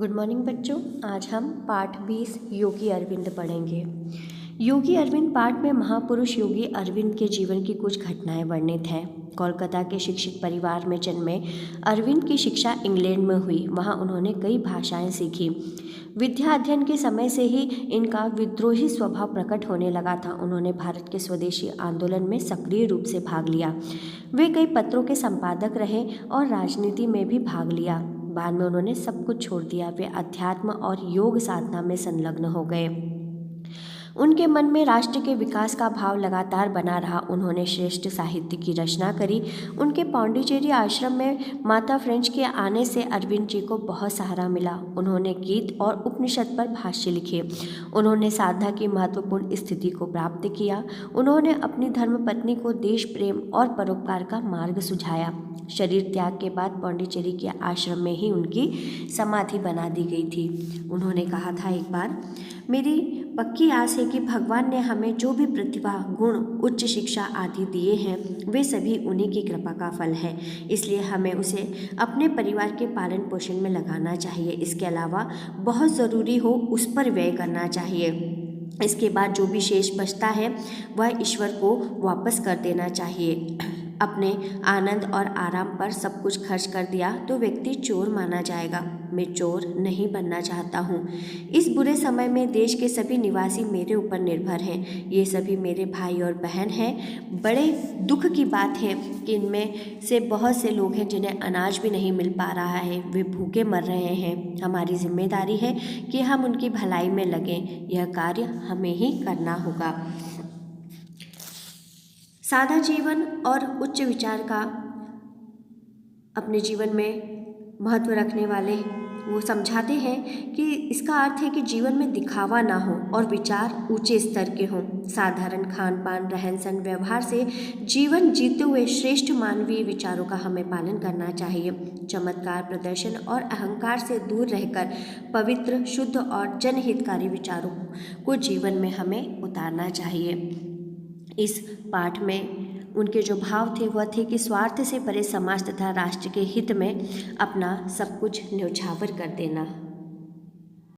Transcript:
Good morning बच्चों। आज हम पाठ 20 योगी अरविंद पढ़ेंगे। योगी अरविंद पाठ में महापुरुष योगी अरविंद के जीवन की कुछ घटनाएं वर्णित हैं। कोलकाता के शिक्षित परिवार में जन्मे अरविंद की शिक्षा इंग्लैंड में हुई। वहां उन्होंने कई भाषाएं सीखी। विद्या अध्ययन के समय से ही इनका विद्रोही स्वभाव प्रकट होने लगा था। उन्होंने भारत के स्वदेशी आंदोलन में सक्रिय रूप से भाग लिया। वे कई पत्रों के संपादक रहे और राजनीति में भी भाग लिया। बाद में उन्होंने सब कुछ छोड़ दिया। वे अध्यात्म और योग साधना में संलग्न हो गए। उनके मन में राष्ट्र के विकास का भाव लगातार बना रहा। उन्होंने श्रेष्ठ साहित्य की रचना करी। उनके पौंडीचेरी आश्रम में माता फ्रेंच के आने से अरविंद जी को बहुत सहारा मिला। उन्होंने गीत और उपनिषद पर भाष्य लिखे। उन्होंने साधना की महत्वपूर्ण स्थिति को प्राप्त किया। उन्होंने अपनी धर्मपत्नी को देश प्रेम और परोपकार का मार्ग सुझाया। शरीर त्याग के बाद पौंडीचेरी के आश्रम में ही उनकी समाधि बना दी गई थी। उन्होंने कहा था एक बार, मेरी पक्की आस है कि भगवान ने हमें जो भी प्रतिभा, गुण, उच्च शिक्षा आदि दिए हैं वे सभी उन्हीं की कृपा का फल है। इसलिए हमें उसे अपने परिवार के पालन पोषण में लगाना चाहिए। इसके अलावा बहुत ज़रूरी हो उस पर व्यय करना चाहिए। इसके बाद जो भी शेष बचता है वह ईश्वर को वापस कर देना चाहिए। अपने आनंद और आराम पर सब कुछ खर्च कर दिया तो व्यक्ति चोर माना जाएगा। मैं चोर नहीं बनना चाहता हूँ। इस बुरे समय में देश के सभी निवासी मेरे ऊपर निर्भर हैं। ये सभी मेरे भाई और बहन हैं। बड़े दुख की बात है कि इनमें से बहुत से लोग हैं जिन्हें अनाज भी नहीं मिल पा रहा है। वे भूखे मर रहे हैं। हमारी जिम्मेदारी है कि हम उनकी भलाई में लगें। यह कार्य हमें ही करना होगा। सादा जीवन और उच्च विचार का अपने जीवन में महत्व रखने वाले वो समझाते हैं कि इसका अर्थ है कि जीवन में दिखावा ना हो और विचार ऊंचे स्तर के हों। साधारण खान पान, रहन सहन, व्यवहार से जीवन जीते हुए श्रेष्ठ मानवीय विचारों का हमें पालन करना चाहिए। चमत्कार, प्रदर्शन और अहंकार से दूर रहकर पवित्र, शुद्ध और जनहितकारी विचारों को जीवन में हमें उतारना चाहिए। इस पाठ में उनके जो भाव थे वह थे कि स्वार्थ से परे समाज तथा राष्ट्र के हित में अपना सब कुछ न्यौछावर कर देना।